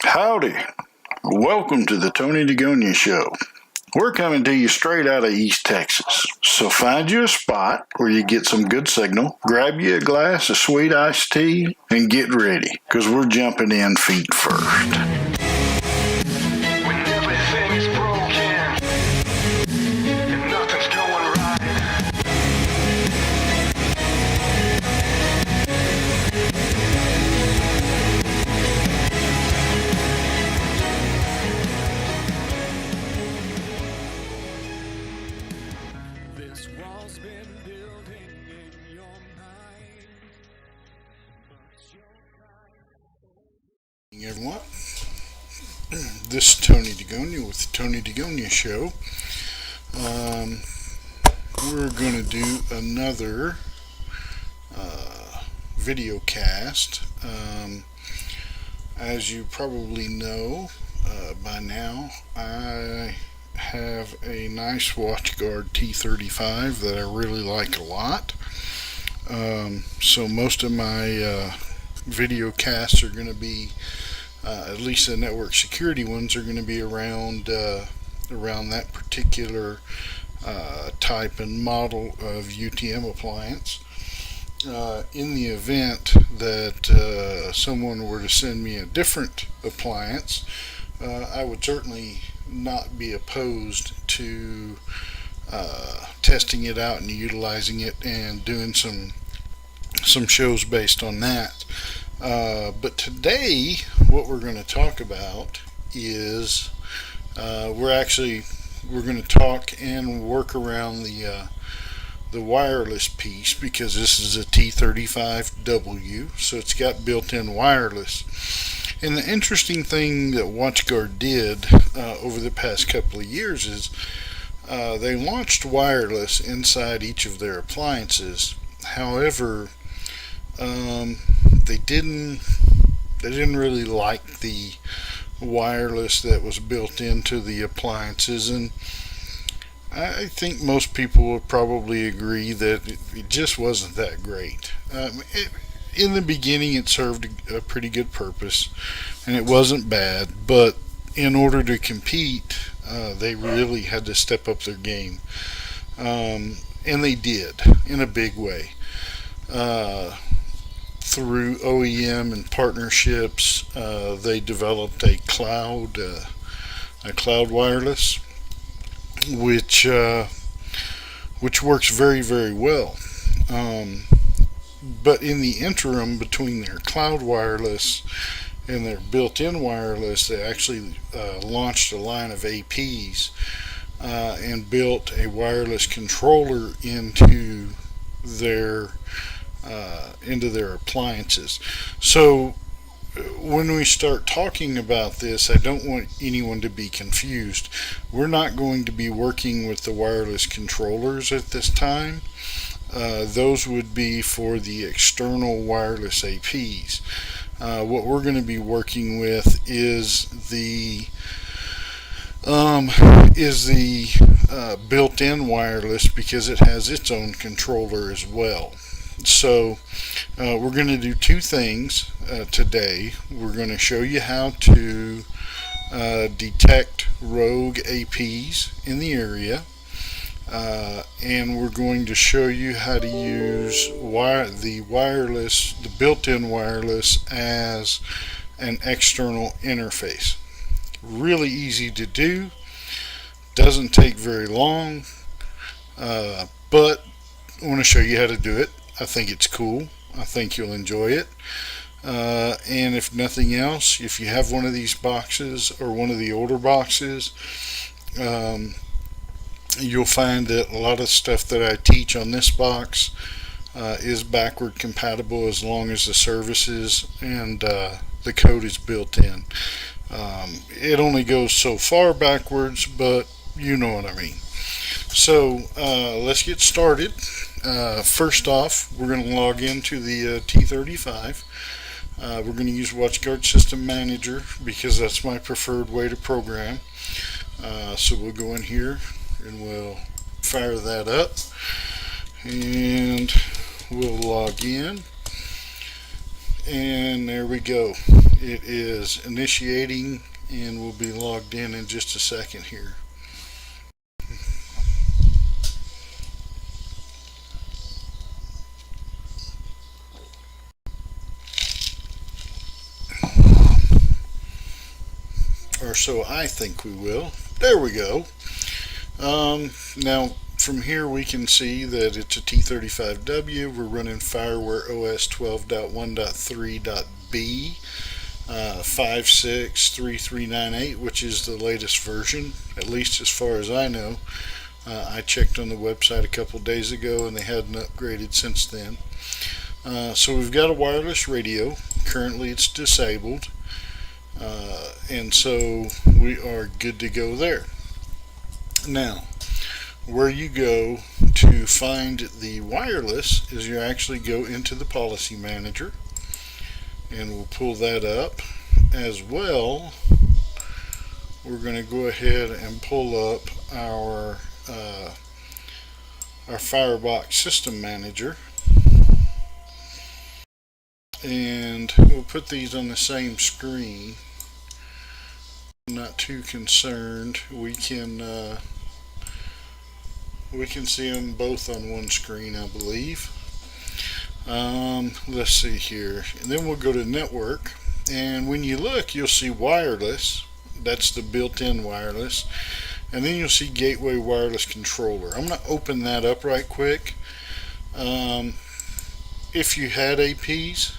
Howdy. Welcome to the Tony DeGonia Show. We're coming to you straight out of East Texas. So find you a spot where you get some good signal, grab you a glass of sweet iced tea, and get ready, because we're jumping in feet first. Everyone, this is Tony DeGonia with the Tony DeGonia Show. We're going to do another video cast. As you probably know by now, I have a nice WatchGuard T35 that I really like a lot. So most of my video casts are going to be, at least the network security ones, are going to be around that particular type and model of UTM appliance. In the event that someone were to send me a different appliance, I would certainly not be opposed to testing it out and utilizing it and doing some shows based on that. But today what we're going to talk about is we're going to talk and work around the wireless piece, because this is a T35W, so it's got built-in wireless. And the interesting thing that WatchGuard did over the past couple of years is they launched wireless inside each of their appliances. However, they didn't really like the wireless that was built into the appliances, and I think most people would probably agree that it just wasn't that great. In the beginning it served a pretty good purpose and it wasn't bad, but in order to compete, they really had to step up their game, and they did in a big way. Through OEM and partnerships, they developed a cloud wireless, which works very, very well. But in the interim between their cloud wireless and their built-in wireless, they actually launched a line of APs and built a wireless controller into their appliances. So when we start talking about this, I don't want anyone to be confused. We're not going to be working with the wireless controllers at this time. Those would be for the external wireless APs. What we're going to be working with is the built-in wireless, because it has its own controller as well. So we're going to do two things today. We're going to show you how to detect rogue APs in the area, and we're going to show you how to use the built-in wireless as an external interface. Really easy to do, doesn't take very long, but I want to show you how to do it. I think it's cool. I think you'll enjoy it. And if nothing else, if you have one of these boxes or one of the older boxes, you'll find that a lot of stuff that I teach on this box is backward compatible, as long as the services and the code is built in. It only goes so far backwards, but you know what I mean. So let's get started. First off, we're going to log into the T35. We're going to use WatchGuard System Manager because that's my preferred way to program. So we'll go in here and we'll fire that up, and we'll log in, and there we go. it is initiating, and we'll be logged in just a second here. Or so I think we will. There we go. Now from here we can see that it's a T35W. We're running Fireware OS 12.1.3.b 563398, which is the latest version, at least as far as I know. I checked on the website a couple days ago and they hadn't upgraded since then. So we've got a wireless radio. Currently it's disabled. And so we are good to go there. Now, where you go to find the wireless is you actually go into the policy manager, and we'll pull that up as well. We're going to go ahead and pull up our Firebox system manager, and we'll put these on the same screen. I'm not too concerned. We can see them both on one screen, I believe. Let's see here, and then we'll go to network, and when you look you'll see wireless. That's the built-in wireless, and then you'll see gateway wireless controller. I'm going to open that up right quick. If you had APs,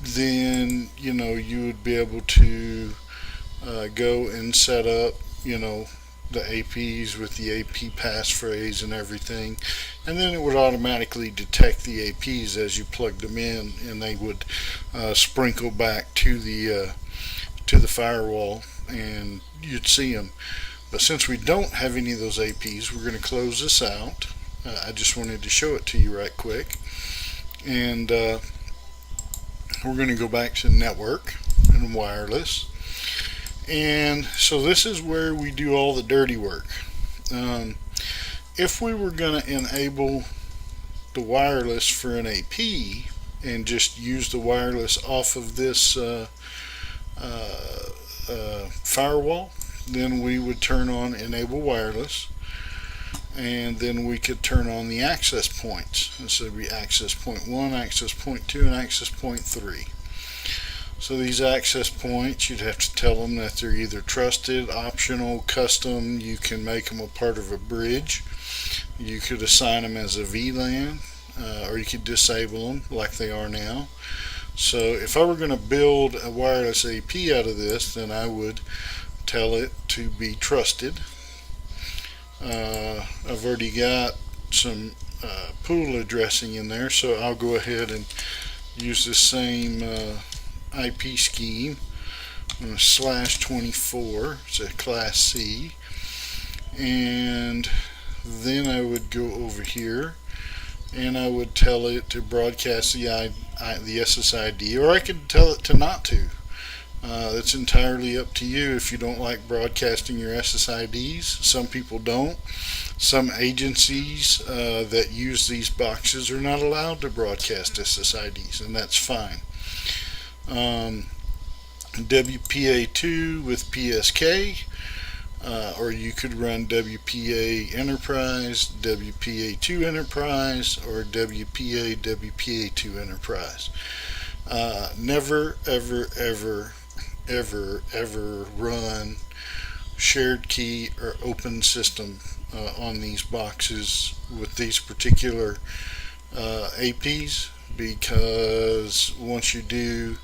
then you would be able to go and set up the APs with the AP passphrase and everything, and then it would automatically detect the APs as you plugged them in, and they would sprinkle back to the firewall, and you'd see them. But since we don't have any of those APs, we're going to close this out. I just wanted to show it to you right quick, and we're going to go back to network and wireless. And so this is where we do all the dirty work. If we were going to enable the wireless for an AP and just use the wireless off of this firewall, then we would turn on enable wireless, and then we could turn on the access points. This would be access point 1, access point 2, and access point 3. So these access points, you'd have to tell them that they're either trusted, optional, custom. You can make them a part of a bridge. You could assign them as a VLAN, or you could disable them like they are now. So if I were going to build a wireless AP out of this, then I would tell it to be trusted. I've already got some pool addressing in there, so I'll go ahead and use the same IP scheme. /24, it's a class C, and then I would go over here and I would tell it to broadcast the SSID, or I could tell it to not to. That's entirely up to you if you don't like broadcasting your SSIDs. Some people don't. Some agencies that use these boxes are not allowed to broadcast SSIDs, and that's fine. WPA2 with PSK, or you could run WPA Enterprise, WPA2 Enterprise, or WPA2 Enterprise. Never, ever run shared key or open system on these boxes with these particular APs, because once you do,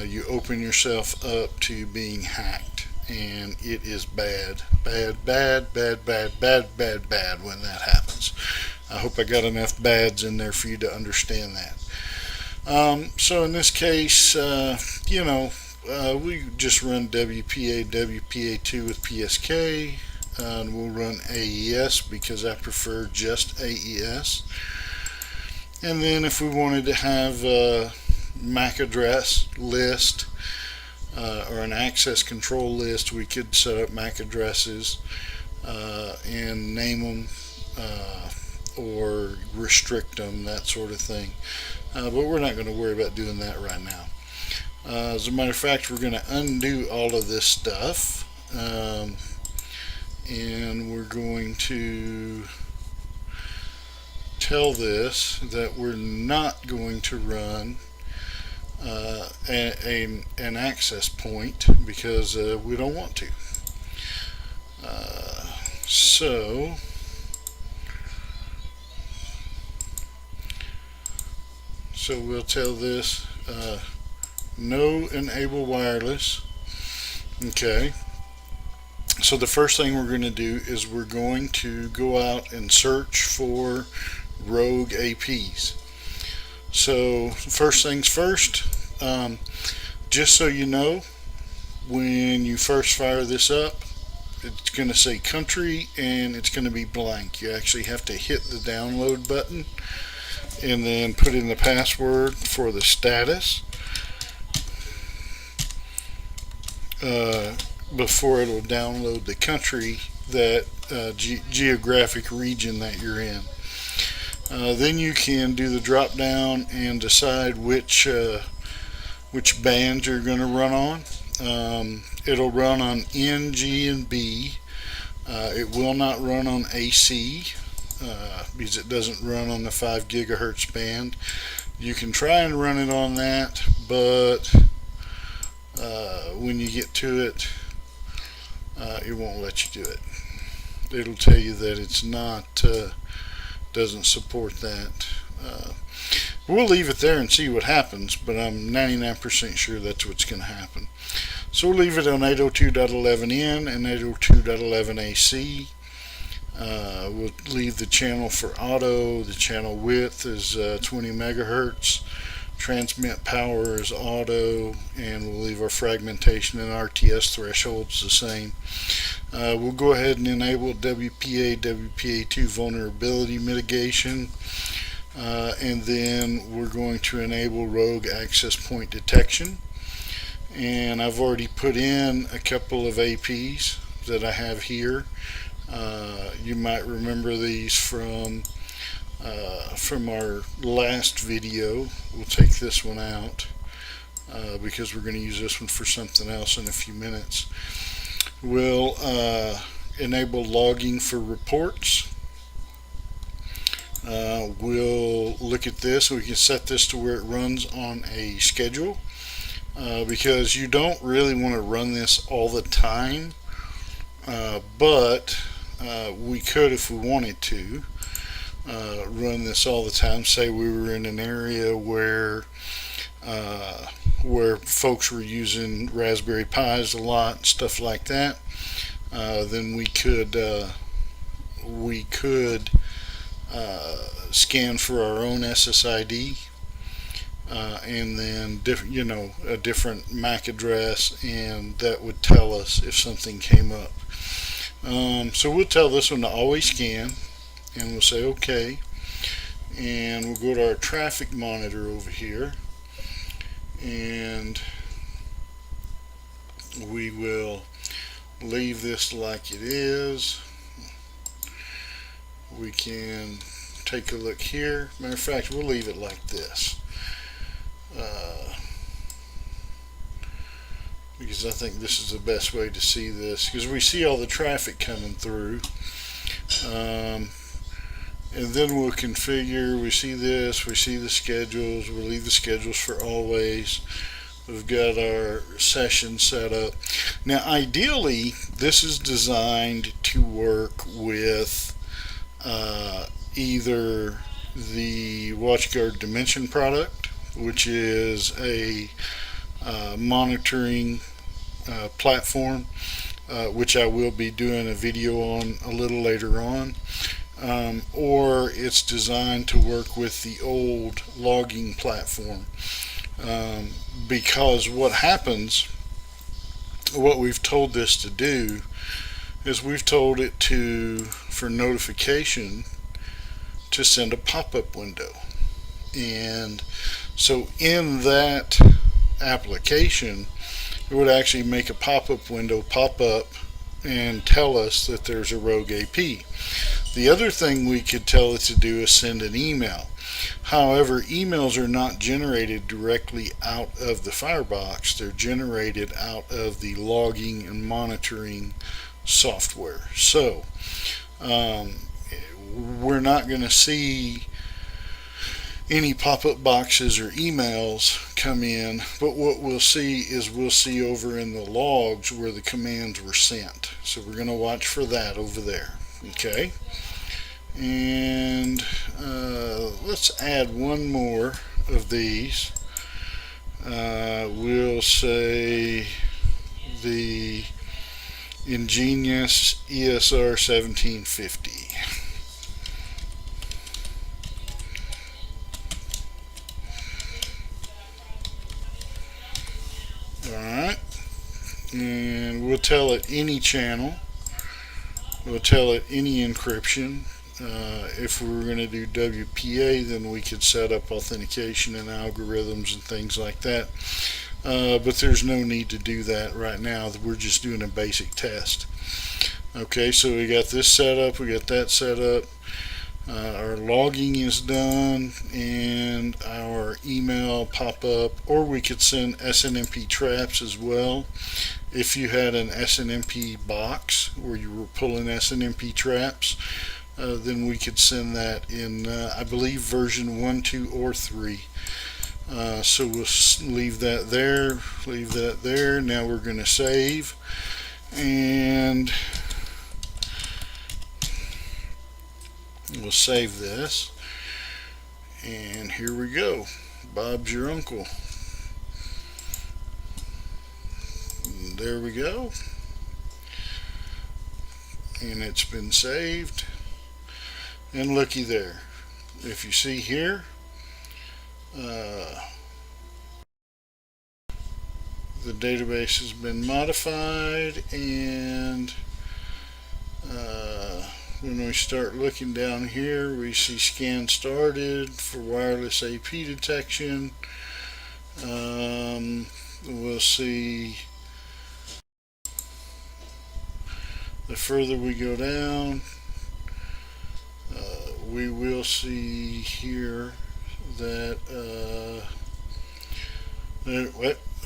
you open yourself up to being hacked, and it is bad when that happens. I hope I got enough bads in there for you to understand that. So in this case, we just run WPA2 with PSK, and we'll run AES because I prefer just AES. And then if we wanted to have a MAC address list or an access control list, we could set up MAC addresses and name them or restrict them, that sort of thing. But we're not going to worry about doing that right now. As a matter of fact, we're going to undo all of this stuff, and we're going to tell this that we're not going to run an access point because we don't want to. So we'll tell this no enable wireless. Okay. So the first thing we're going to do is we're going to go out and search for rogue APs. So first things first, just so you know, when you first fire this up, it's going to say country and it's going to be blank. You actually have to hit the download button and then put in the password for the status before it'll download the country, that geographic region that you're in. Then you can do the drop down and decide which band you're going to run on. It'll run on N, G, and B. It will not run on AC because it doesn't run on the 5 gigahertz band. You can try and run it on that, but when you get to it, it won't let you do it. It'll tell you that it's not doesn't support that. We'll leave it there and see what happens, but I'm 99% sure that's what's going to happen. So we'll leave it on 802.11n and 802.11ac. We'll leave the channel for auto. The channel width is 20 megahertz. Transmit power is auto, and we'll leave our fragmentation and RTS thresholds the same. We'll go ahead and enable WPA, WPA2 vulnerability mitigation, and then we're going to enable rogue access point detection. And I've already put in a couple of APs that I have here. You might remember these from our last video. We'll take this one out because we're going to use this one for something else in a few minutes. We'll enable logging for reports. We'll look at this. We can set this to where it runs on a schedule because you don't really want to run this all the time, but we could if we wanted to. Run this all the time. Say we were in an area where folks were using Raspberry Pis a lot and stuff like that. Then we could scan for our own SSID and then a different MAC address, and that would tell us if something came up. So we'll tell this one to always scan. And we'll say OK, and we'll go to our traffic monitor over here, and we will leave this like it is. We can take a look here. Matter of fact, we'll leave it like this because I think this is the best way to see this, because we see all the traffic coming through. And then we'll configure. We see this, we see the schedules. We'll leave the schedules for always. We've got our session set up. Now ideally this is designed to work with either the WatchGuard Dimension product, which is a monitoring platform, which I will be doing a video on a little later on. Or it's designed to work with the old logging platform, because what happens, what we've told this to do is we've told it for notification to send a pop-up window, and so in that application it would actually make a pop-up window pop up and tell us that there's a rogue AP. The other thing we could tell it to do is send an email. However, emails are not generated directly out of the Firebox. They're generated out of the logging and monitoring software. So we're not going to see any pop-up boxes or emails come in, but what we'll see is we'll see over in the logs where the commands were sent. So we're going to watch for that over there. Okay, and let's add one more of these. We'll say the ingenious ESR 1750. Alright, and we'll tell it any channel, we'll tell it any encryption. If we were going to do WPA, then we could set up authentication and algorithms and things like that. But there's no need to do that right now. We're just doing a basic test. Okay, so we got this set up, we got that set up. Our logging is done, and our email pop-up, or we could send SNMP traps as well. If you had an SNMP box where you were pulling SNMP traps, then we could send that in, I believe, version 1, 2, or 3. So we'll leave that there, leave that there. Now we're going to save, and we'll save this, and here we go. Bob's your uncle. And there we go, and it's been saved. And looky there, if you see here, the database has been modified, and when we start looking down here, we see scan started for wireless AP detection. We'll see the further we go down, we will see here that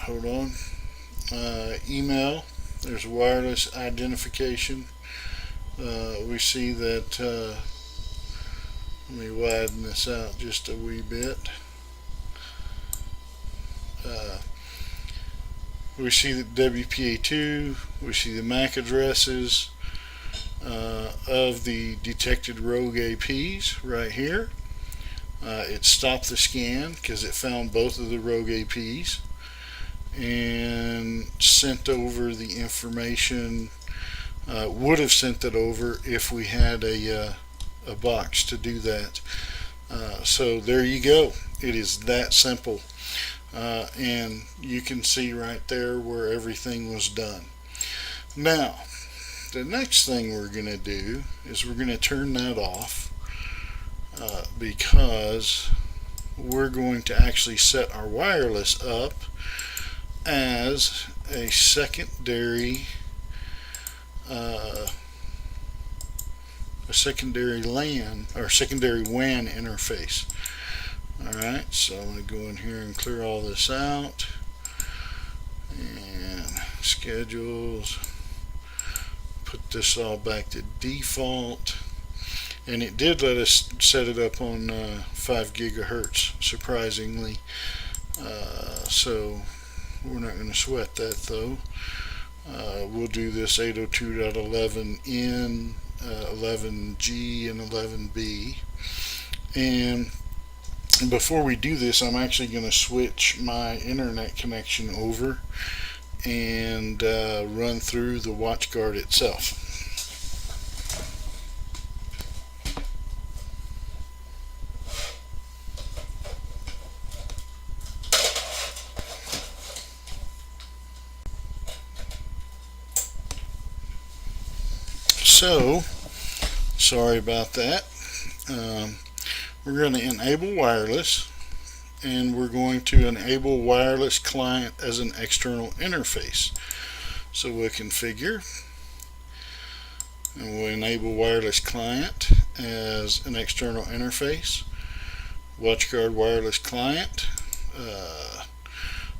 hold on, email, there's wireless identification. We see that, let me widen this out just a wee bit. We see the WPA2, we see the MAC addresses of the detected rogue APs right here. It stopped the scan because it found both of the rogue APs and sent over the information. Would have sent it over if we had a box to do that. So there you go. It is that simple. And you can see right there where everything was done. Now, the next thing we're going to do is we're going to turn that off because we're going to actually set our wireless up as a secondary LAN or secondary WAN interface. Alright, so I'm going to go in here and clear all this out, and schedules, put this all back to default, and it did let us set it up on 5 gigahertz, surprisingly. So we're not going to sweat that though. We'll do this 802.11n, 11g, and 11b. And before we do this, I'm actually going to switch my internet connection over and run through the WatchGuard itself. So, sorry about that. We're going to enable wireless, and we're going to enable wireless client as an external interface. So we'll configure, and we'll enable wireless client, as an external interface. WatchGuard wireless client.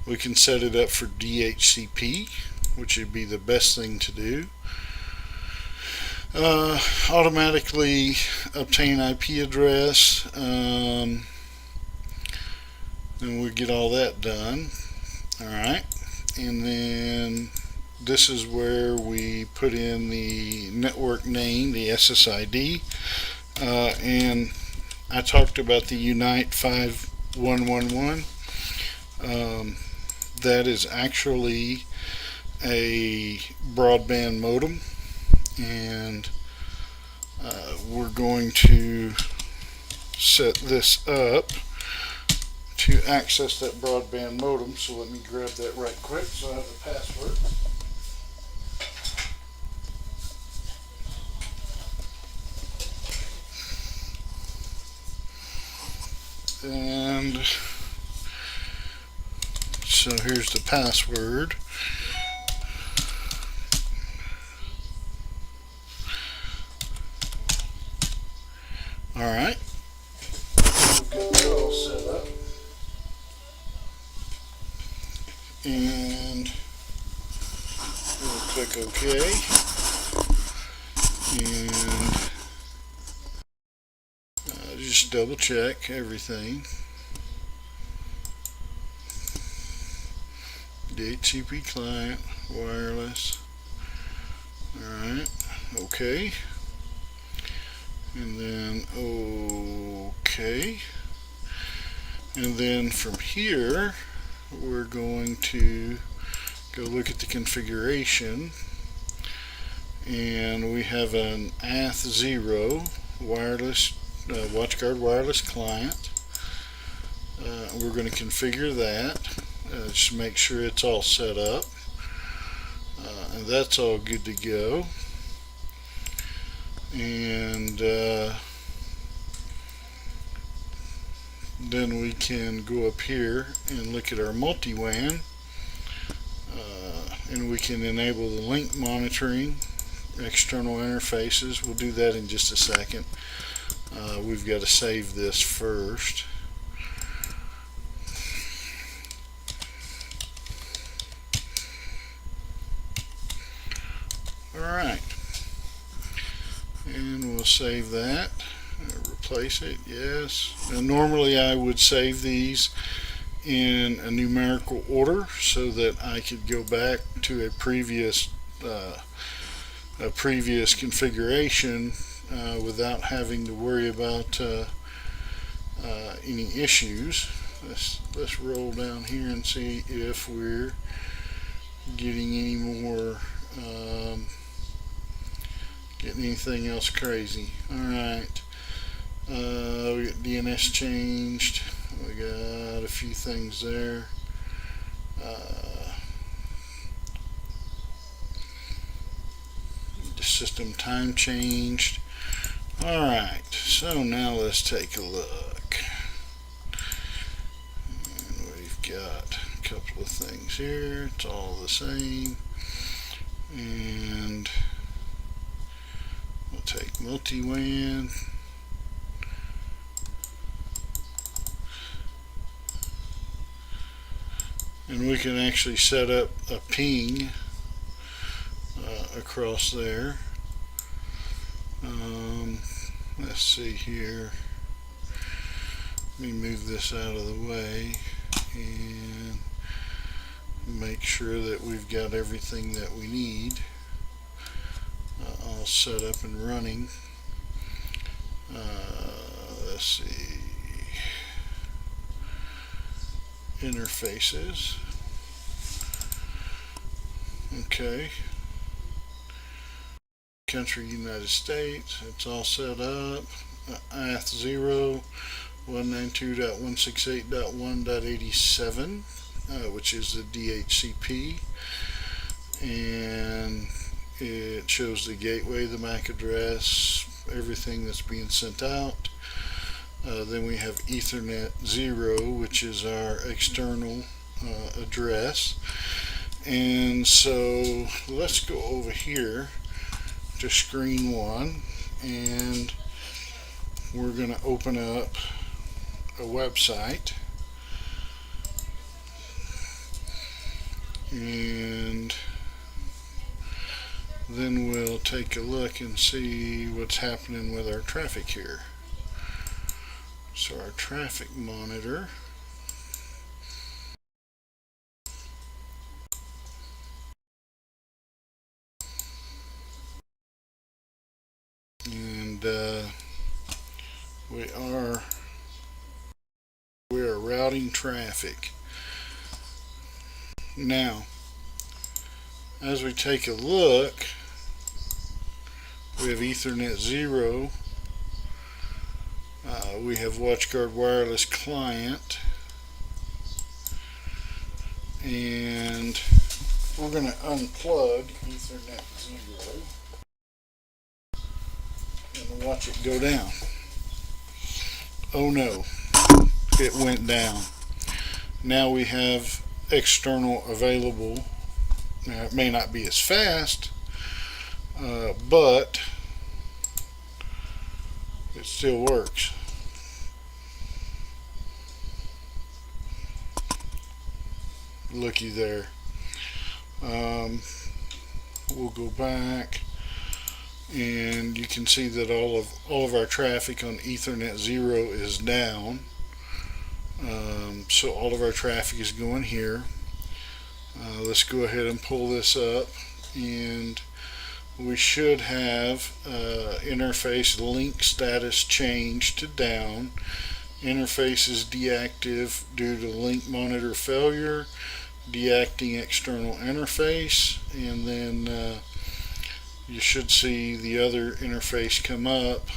We can set it up for DHCP, which would be the best thing to do. Automatically obtain IP address, and we get all that done. Alright, and then this is where we put in the network name, the SSID, and I talked about the Unite 5111. That is actually a broadband modem, and we're going to set this up to access that broadband modem. So let me grab that right quick so I have the password. And so here's the password. Alright, we've got that all set up, and we'll click OK, and just double check everything. DHCP client, wireless. Alright, OK. And then OK. And then from here, we're going to go look at the configuration. And we have an ATH0 wireless, WatchGuard wireless client. We're going to configure that. Just make sure it's all set up. And that's all good to go. And then we can go up here and look at our multi-WAN, and we can enable the link monitoring, external interfaces. We'll do that in just a second. We've got to save this first. Alright, and we'll save that, replace it, yes. Now normally I would save these in a numerical order so that I could go back to a previous configuration without having to worry about any issues. Let's roll down here and see if we're getting any more getting anything else crazy. Alright, we got DNS changed, we got a few things there. The system time changed. Alright, so now let's take a look. And we've got a couple of things here, it's all the same. And we'll take multi-WAN. And we can actually set up a ping across there. Let's see here. Let me move this out of the way and make sure that we've got everything that we need all set up and running. Let's see, interfaces. Okay, country United States, it's all set up. ATH0 192.168.1.87, which is the DHCP, and it shows the gateway, the MAC address, everything that's being sent out. Then we have Ethernet 0, which is our external address. And so let's go over here to screen 1, and we're going to open up a website, and then we'll take a look and see what's happening with our traffic here. So our traffic monitor, and we are routing traffic. Now, as we take a look, we have Ethernet 0. We have WatchGuard Wireless Client, and we're going to unplug Ethernet 0 and watch it go down. Oh no, it went down. Now we have external available. Now it may not be as fast, but it still works. Looky there. We'll go back, and you can see that all of our traffic on Ethernet 0 is down. So all of our traffic is going here. Let's go ahead and pull this up, and we should have interface link status changed to down. Interface is deactive due to link monitor failure. Deactivating external interface, and then you should see the other interface come up.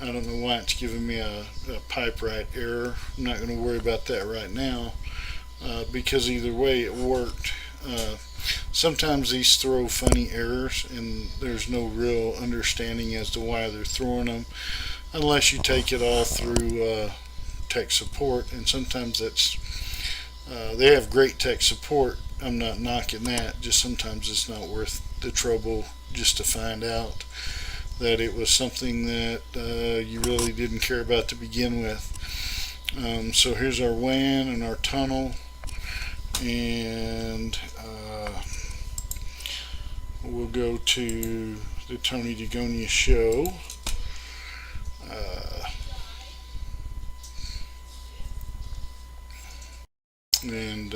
I don't know why it's giving me a pipe write error. I'm not going to worry about that right now, because either way it worked. Sometimes these throw funny errors, and there's no real understanding as to why they're throwing them unless you take it all through tech support, and sometimes that's they have great tech support. I'm not knocking that, just sometimes it's not worth the trouble just to find out that it was something that you really didn't care about to begin with. So here's our WAN and our tunnel, and we'll go to the Tony DeGonia show. And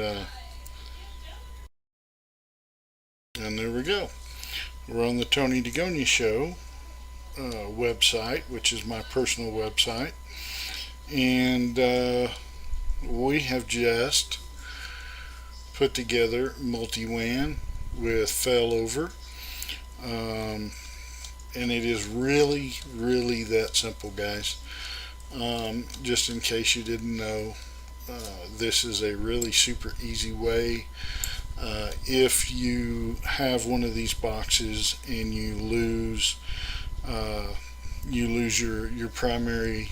there we go. We're on the Tony DeGonia show website, which is my personal website, and we have just put together multi-WAN with failover, and it is really that simple, guys. Just in case you didn't know, this is a really super easy way. If you have one of these boxes and you lose your primary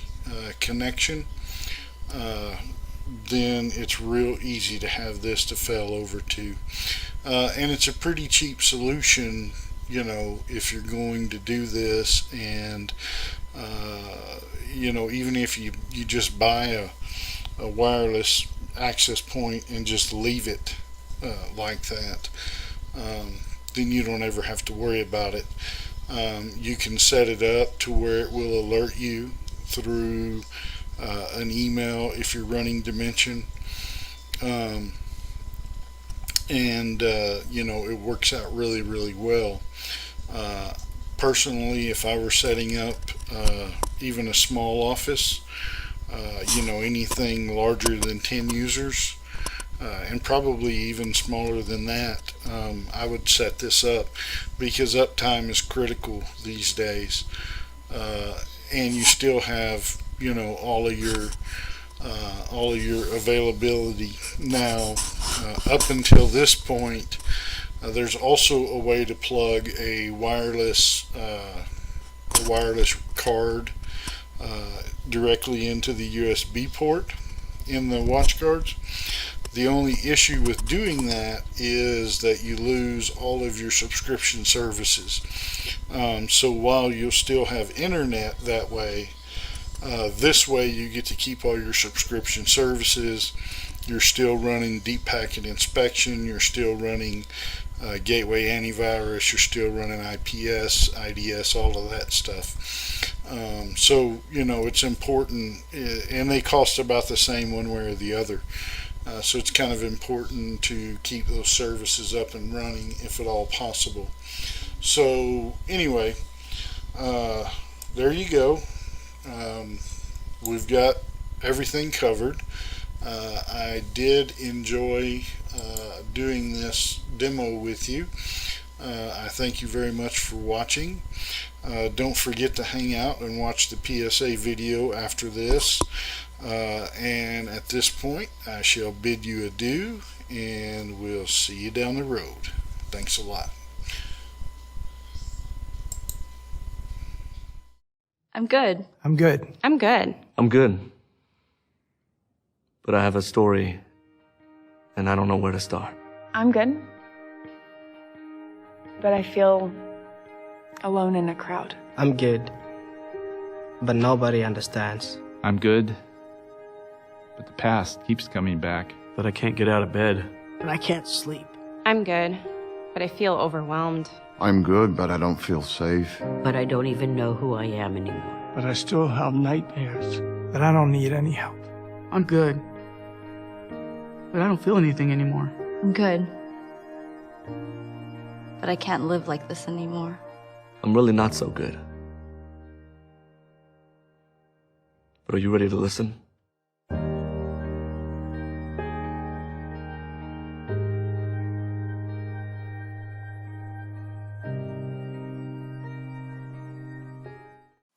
connection, then it's real easy to have this to fail over to, and it's a pretty cheap solution, you know, if you're going to do this. And you know, even if you just buy a wireless access point and just leave it like that, then you don't ever have to worry about it. You can set it up to where it will alert you through an email if you're running Dimension, and you know, it works out really well. Personally, if I were setting up even a small office, you know, anything larger than 10 users, and probably even smaller than that, I would set this up, because uptime is critical these days, and you still have, you know, all of your availability. Now, up until this point, there's also a way to plug a wireless card directly into the USB port. in the WatchGuards. The only issue with doing that is that you lose all of your subscription services. So while you'll still have internet that way, this way you get to keep all your subscription services. You're still running deep packet inspection. You're still running gateway antivirus. You're still running IPS, IDS, all of that stuff. So, it's important, and they cost about the same one way or the other. So it's kind of important to keep those services up and running if at all possible. So anyway, there you go. We've got everything covered. I did enjoy doing this demo with you. I thank you very much for watching. Don't forget to hang out and watch the PSA video after this. And at this point, I shall bid you adieu, and we'll see you down the road. Thanks a lot. I'm good. I'm good. I'm good. I'm good. But I have a story, and I don't know where to start. I'm good. But I feel alone in a crowd. I'm good. But nobody understands. I'm good, but the past keeps coming back. But I can't get out of bed. And I can't sleep. I'm good, but I feel overwhelmed. I'm good, but I don't feel safe. But I don't even know who I am anymore. But I still have nightmares. But I don't need any help. I'm good, but I don't feel anything anymore. I'm good, but I can't live like this anymore. I'm really not so good. But are you ready to listen?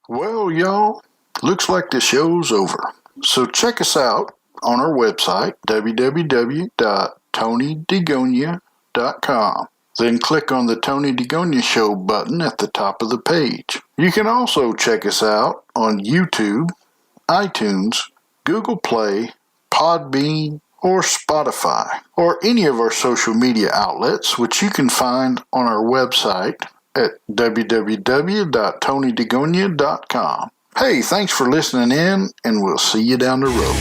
Well, y'all, looks like the show's over. So check us out on our website, www.tonydegonia.com. Then click on the Tony DeGonia Show button at the top of the page. You can also check us out on YouTube, iTunes, Google Play, Podbean, or Spotify, or any of our social media outlets, which you can find on our website at www.tonydegonia.com. Hey, thanks for listening in, and we'll see you down the road.